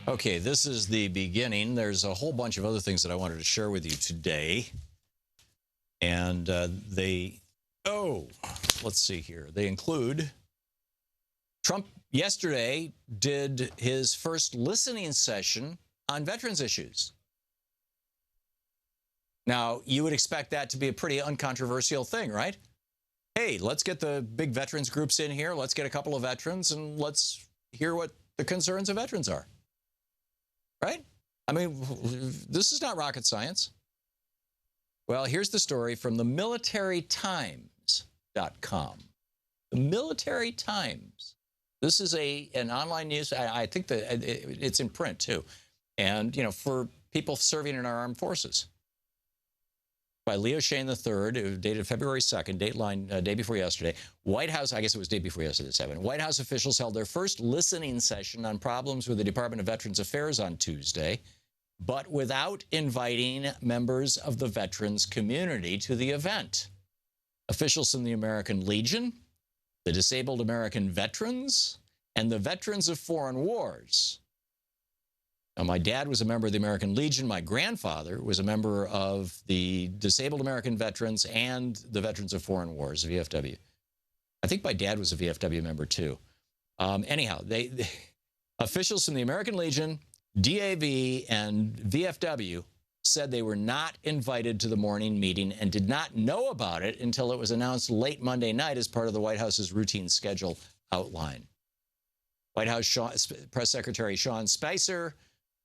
Okay, this is the beginning. There's a whole bunch of other things that I wanted to share with you today. And let's see here. They include Trump yesterday did his first listening session on veterans issues. Now, you would expect that to be a pretty uncontroversial thing, right? Hey, let's get the big veterans groups in here. Let's get a couple of veterans and let's hear what the concerns of veterans are. Right? I mean, this is not rocket science. Well, here's the story from the militarytimes.com. The Military Times. This is an online news. I think that it's in print, too. And, you know, for people serving in our armed forces. By Leo Shane III, dated February 2nd, dateline day before yesterday. White House, I guess it was day before yesterday, 7. White House officials held their first listening session on problems with the Department of Veterans Affairs on Tuesday, but without inviting members of the veterans community to the event. Officials from the American Legion, the Disabled American Veterans, and the Veterans of Foreign Wars. Now, my dad was a member of the American Legion. My grandfather was a member of the Disabled American Veterans and the Veterans of Foreign Wars, VFW. I think my dad was a VFW member, too. Anyhow, officials from the American Legion, DAV, and VFW said they were not invited to the morning meeting and did not know about it until it was announced late Monday night as part of the White House's routine schedule outline. White House Press Secretary Sean Spicer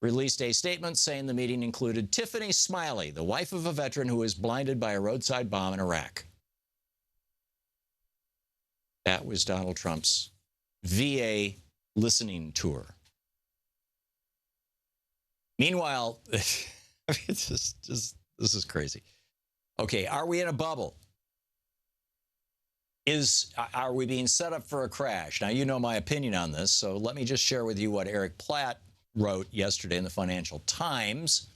released a statement saying the meeting included Tiffany Smiley, the wife of a veteran who was blinded by a roadside bomb in Iraq. That was Donald Trump's VA listening tour. Meanwhile, this is crazy. Okay, are we in a bubble? Are we being set up for a crash? Now, you know my opinion on this, so let me just share with you what Eric Platt wrote yesterday in the Financial Times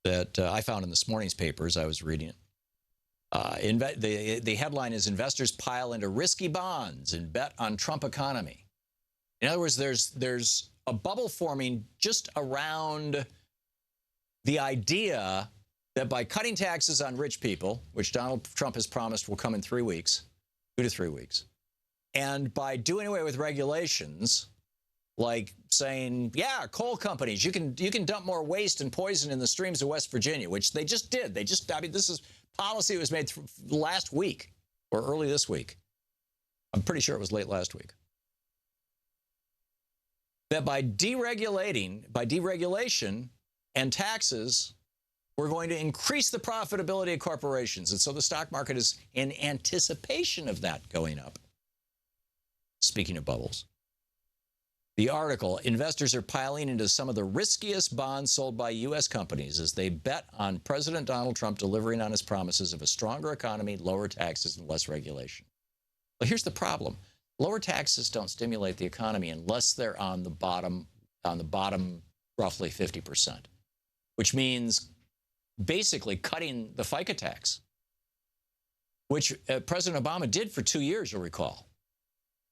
that I found in this morning's papers. I was reading it. The headline is "Investors Pile into Risky Bonds and Bet on Trump Economy." In other words, there's a bubble forming just around the idea that by cutting taxes on rich people, which Donald Trump has promised will come in 3 weeks, 2 to 3 weeks, and by doing away with regulations, like saying, yeah, coal companies, you can dump more waste and poison in the streams of West Virginia, which they just did. I mean, this is policy that was made last week or early this week. I'm pretty sure it was late last week. That by deregulation and taxes, we're going to increase the profitability of corporations. And so the stock market is in anticipation of that going up. Speaking of bubbles. The article, investors are piling into some of the riskiest bonds sold by U.S. companies as they bet on President Donald Trump delivering on his promises of a stronger economy, lower taxes, and less regulation. Well, here's the problem. Lower taxes don't stimulate the economy unless they're on the bottom roughly 50%, which means basically cutting the FICA tax, which President Obama did for 2 years, you'll recall.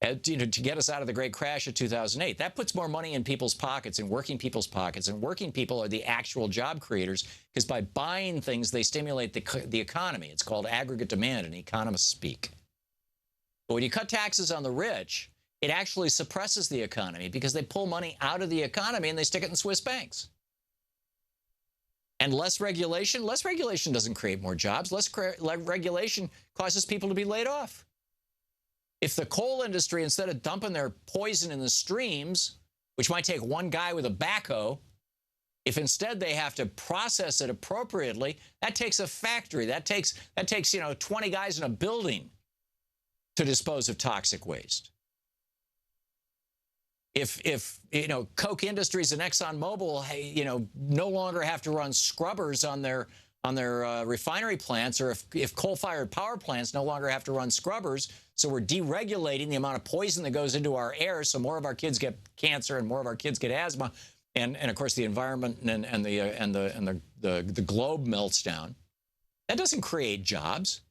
To get us out of the great crash of 2008. That puts more money in people's pockets and working people's pockets. And working people are the actual job creators because by buying things, they stimulate the economy. It's called aggregate demand in economists speak. But when you cut taxes on the rich, it actually suppresses the economy because they pull money out of the economy and they stick it in Swiss banks. And less regulation doesn't create more jobs. Less regulation causes people to be laid off. If the coal industry, instead of dumping their poison in the streams, which might take one guy with a backhoe, if instead they have to process it appropriately, that takes a factory. That takes 20 guys in a building to dispose of toxic waste. If Koch Industries and ExxonMobil, no longer have to run scrubbers on their refinery plants, or if coal-fired power plants no longer have to run scrubbers, so we're deregulating the amount of poison that goes into our air, so more of our kids get cancer and more of our kids get asthma, and of course the environment and the globe melts down. That doesn't create jobs.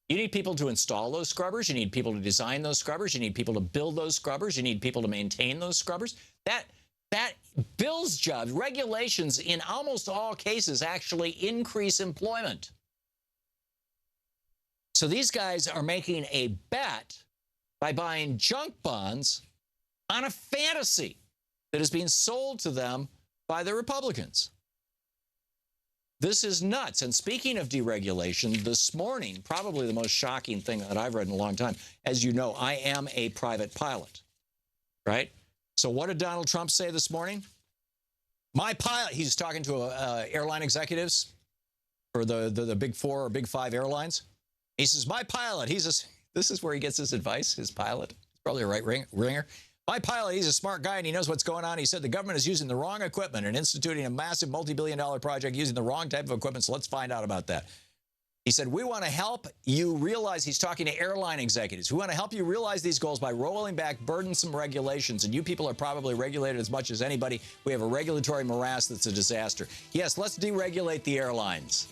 You need people to install those scrubbers. You need people to design those scrubbers. You need people to build those scrubbers. You need people to maintain those scrubbers. That Bills jobs, regulations in almost all cases actually increase employment. So these guys are making a bet by buying junk bonds on a fantasy that is being sold to them by the Republicans. This is nuts. And speaking of deregulation, this morning, probably the most shocking thing that I've read in a long time. As you know, I am a private pilot, right? So what did Donald Trump say this morning? My pilot, he's talking to airline executives for the big four or big five airlines. He says, my pilot, this is where he gets his advice, his pilot. He's probably a right ringer. My pilot, he's a smart guy and he knows what's going on. He said the government is using the wrong equipment and instituting a massive multi-billion-dollar project using the wrong type of equipment, so let's find out about that. He said, we want to help you realize, he's talking to airline executives, we want to help you realize these goals by rolling back burdensome regulations, and you people are probably regulated as much as anybody. We have a regulatory morass that's a disaster. Yes, let's deregulate the airlines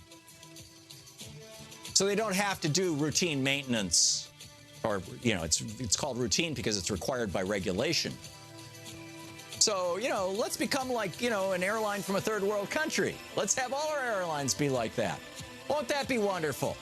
so they don't have to do routine maintenance. Or, you know, it's called routine because it's required by regulation. So, you know, let's become like, you know, an airline from a third world country. Let's have all our airlines be like that. Won't that be wonderful?